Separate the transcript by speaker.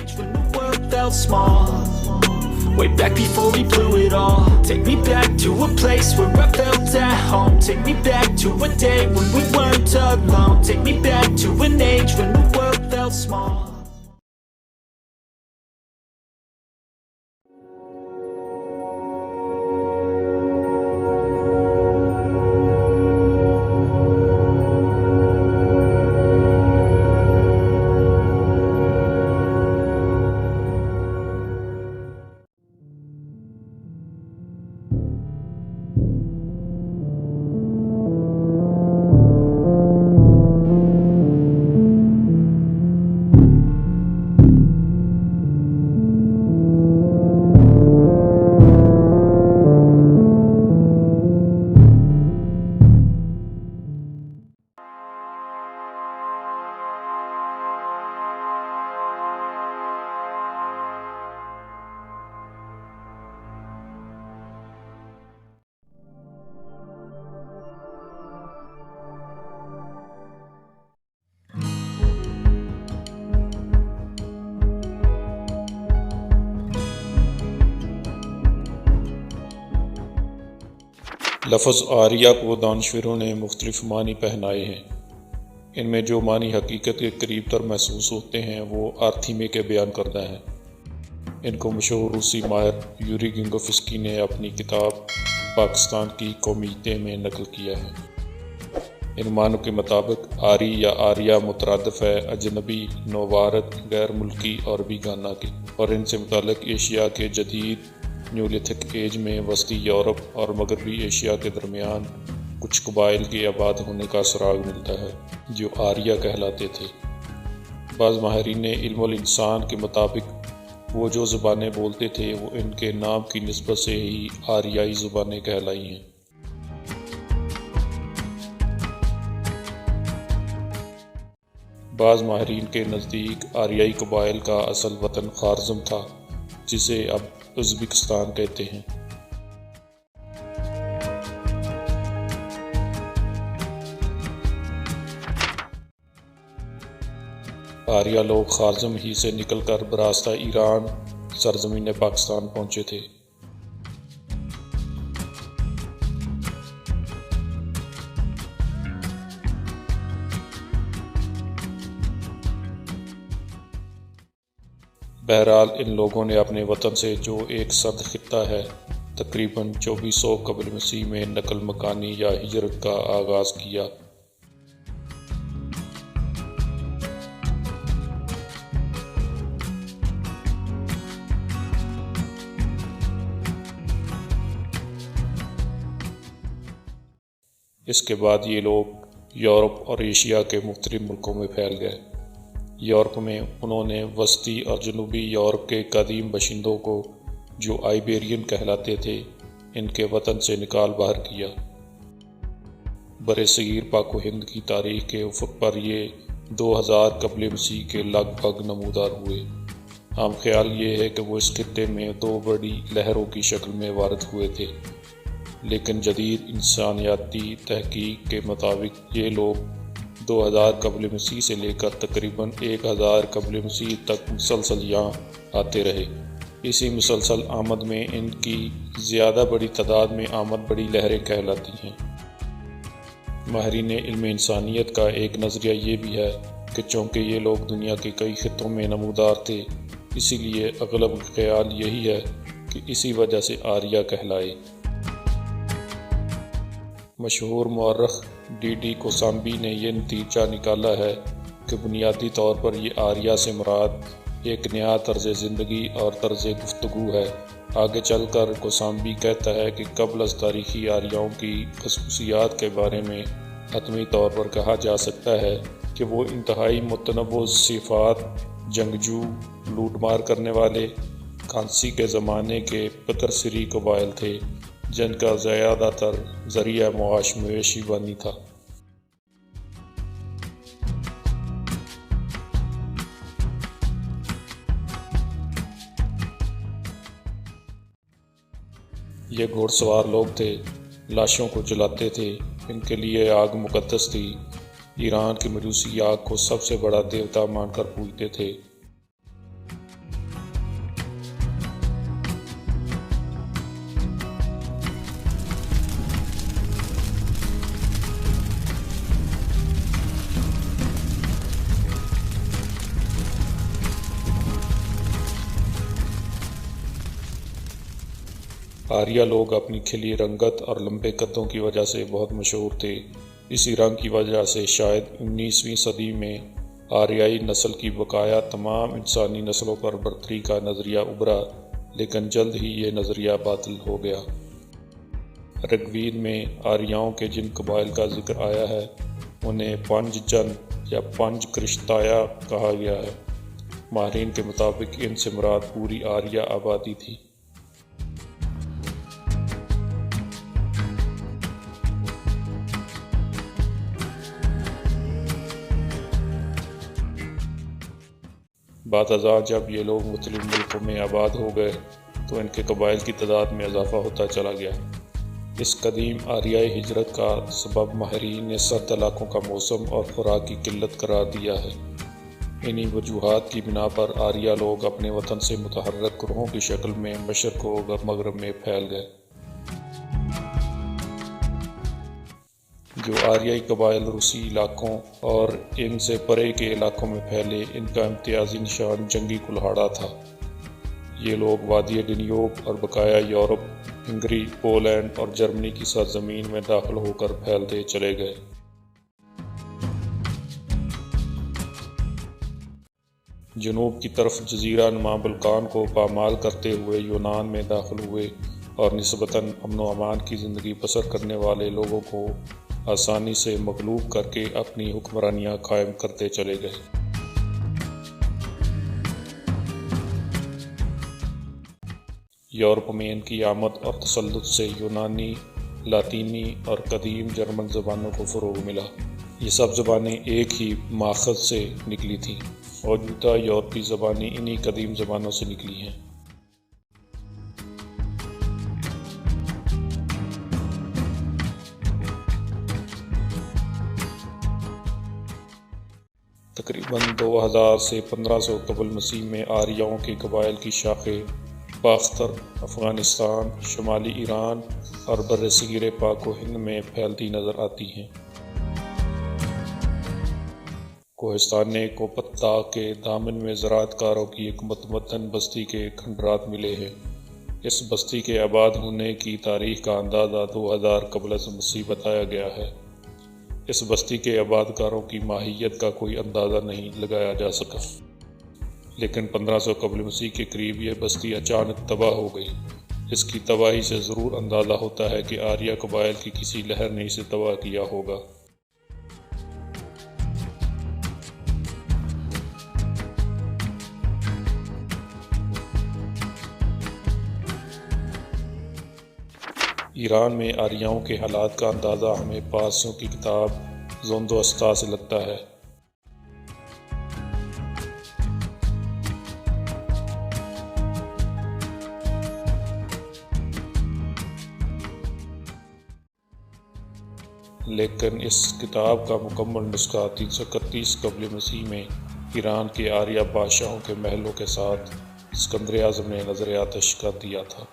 Speaker 1: age when the world felt small. Way back before we blew it all. Take me back to a place where I felt at home. Take me back to a day when we weren't alone. Take me back to an age when the world felt small.
Speaker 2: لفظ آریہ کو دانشوروں نے مختلف معنی پہنائے ہیں۔ ان میں جو معنی حقیقت کے قریب تر محسوس ہوتے ہیں وہ آرتھی میں کے بیان کردہ ہیں۔ ان کو مشہور روسی ماہر یوری گنگوفسکی نے اپنی کتاب پاکستان کی قومیتیں میں نقل کیا ہے۔ ان معنوں کے مطابق آری یا آریہ مترادف ہے اجنبی، نووارد، غیر ملکی اور بیگانہ کے، اور ان سے متعلق ایشیا کے جدید نیولیتھک ایج میں وسطی یورپ اور مغربی ایشیا کے درمیان کچھ قبائل کے آباد ہونے کا سراغ ملتا ہے جو آریہ کہلاتے تھے۔ بعض ماہرین علم الانسان کے مطابق وہ جو زبانیں بولتے تھے وہ ان کے نام کی نسبت سے ہی آریائی زبانیں کہلائی ہیں۔ بعض ماہرین کے نزدیک آریائی قبائل کا اصل وطن خوارزم تھا، جسے اب ازبکستان کہتے ہیں۔ آریہ لوگ خوارزم ہی سے نکل کر براستہ ایران سرزمین پاکستان پہنچے تھے۔ بہرحال ان لوگوں نے اپنے وطن سے جو ایک سرد خطہ ہے تقریباً 2400 قبل مسیح میں نقل مکانی یا ہجرت کا آغاز کیا۔ اس کے بعد یہ لوگ یورپ اور ایشیا کے مختلف ملکوں میں پھیل گئے۔ یورپ میں انہوں نے وسطی اور جنوبی یورپ کے قدیم باشندوں کو جو آئیبیرین کہلاتے تھے ان کے وطن سے نکال باہر کیا۔ برصغیر پاک و ہند کی تاریخ کے افق پر یہ 2000 قبل مسیح کے لگ بھگ نمودار ہوئے۔ عام خیال یہ ہے کہ وہ اس خطے میں 2 بڑی لہروں کی شکل میں وارد ہوئے تھے، لیکن جدید انسانیاتی تحقیق کے مطابق یہ لوگ 2000 قبل مسیح سے لے کر تقریباً 1000 قبل مسیح تک مسلسل یہاں آتے رہے۔ اسی مسلسل آمد میں ان کی زیادہ بڑی تعداد میں آمد بڑی لہریں کہلاتی ہیں۔ ماہرین علم انسانیت کا ایک نظریہ یہ بھی ہے کہ چونکہ یہ لوگ دنیا کے کئی خطوں میں نمودار تھے، اسی لیے اغلب خیال یہی ہے کہ اسی وجہ سے آریہ کہلائے۔ مشہور مورخ ڈی ڈی کوسامبی نے یہ نتیجہ نکالا ہے کہ بنیادی طور پر یہ آریہ سے مراد ایک نیا طرز زندگی اور طرز گفتگو ہے۔ آگے چل کر کوسامبی کہتا ہے کہ قبل از تاریخی آریاؤں کی خصوصیات کے بارے میں حتمی طور پر کہا جا سکتا ہے کہ وہ انتہائی متنوع صفات، جنگجو، لوٹ مار کرنے والے، کانسی کے زمانے کے پترسری قبائل تھے جن کا زیادہ تر ذریعہ معاش مویشی بانی تھا۔ یہ گھوڑ سوار لوگ تھے، لاشوں کو جلاتے تھے، ان کے لیے آگ مقدس تھی، ایران کے مجوسی آگ کو سب سے بڑا دیوتا مان کر پوجتے تھے۔ آریہ لوگ اپنی کھلی رنگت اور لمبے قدوں کی وجہ سے بہت مشہور تھے۔ اسی رنگ کی وجہ سے شاید 19ویں صدی میں آریائی نسل کی بقایا تمام انسانی نسلوں پر برتری کا نظریہ ابھرا، لیکن جلد ہی یہ نظریہ باطل ہو گیا۔ رگ وید میں آریاؤں کے جن قبائل کا ذکر آیا ہے انہیں پنج جن یا پنج کرشتایا کہا گیا ہے۔ ماہرین کے مطابق ان سے مراد پوری آریہ آبادی تھی۔ بعد ازاں جب یہ لوگ مختلف ملکوں میں آباد ہو گئے تو ان کے قبائل کی تعداد میں اضافہ ہوتا چلا گیا۔ اس قدیم آریائی ہجرت کا سبب ماہرین نے سرد علاقوں کا موسم اور خوراک کی قلت قرار دیا ہے۔ انہی وجوہات کی بنا پر آریہ لوگ اپنے وطن سے متحرک گروہوں کی شکل میں مشرق و مغرب میں پھیل گئے۔ جو آریائی قبائل روسی علاقوں اور ان سے پرے کے علاقوں میں پھیلے، ان کا امتیازی نشان جنگی کلہاڑا تھا۔ یہ لوگ وادی ڈینیوب اور بقایا یورپ، ہنگری، پولینڈ اور جرمنی کی سرزمین میں داخل ہو کر پھیلتے چلے گئے۔ جنوب کی طرف جزیرہ نما بلقان کو پامال کرتے ہوئے یونان میں داخل ہوئے اور نسبتاً امن و امان کی زندگی بسر کرنے والے لوگوں کو آسانی سے مغلوب کر کے اپنی حکمرانیاں قائم کرتے چلے گئے۔ یورپ میں ان کی آمد اور تسلط سے یونانی، لاطینی اور قدیم جرمن زبانوں کو فروغ ملا۔ یہ سب زبانیں ایک ہی ماخذ سے نکلی تھیں۔ موجودہ یورپی زبانیں انہی قدیم زبانوں سے نکلی ہیں۔ تقریباً 2000 سے 1500 قبل مسیح میں آریاؤں کے قبائل کی شاخیں باختر، افغانستان، شمالی ایران اور برصغیر پاک و ہند میں پھیلتی نظر آتی ہیں۔ کوہستان کوپتا کے دامن میں زراعت کاروں کی ایک متمدن بستی کے کھنڈرات ملے ہیں۔ اس بستی کے آباد ہونے کی تاریخ کا اندازہ 2000 قبل از مسیح بتایا گیا ہے۔ اس بستی کے آباد کاروں کی ماہیت کا کوئی اندازہ نہیں لگایا جا سکا، لیکن 1500 قبل مسیح کے قریب یہ بستی اچانک تباہ ہو گئی۔ اس کی تباہی سے ضرور اندازہ ہوتا ہے کہ آریہ قبائل کی کسی لہر نے اسے تباہ کیا ہوگا۔ ایران میں آریاؤں کے حالات کا اندازہ ہمیں پارسیوں کی کتاب زند و استا سے لگتا ہے۔ لیکن اس کتاب کا مکمل نسخہ 331 قبل مسیح میں ایران کے آریہ بادشاہوں کے محلوں کے ساتھ اسکندر اعظم نے نظر آتش کر دیا تھا۔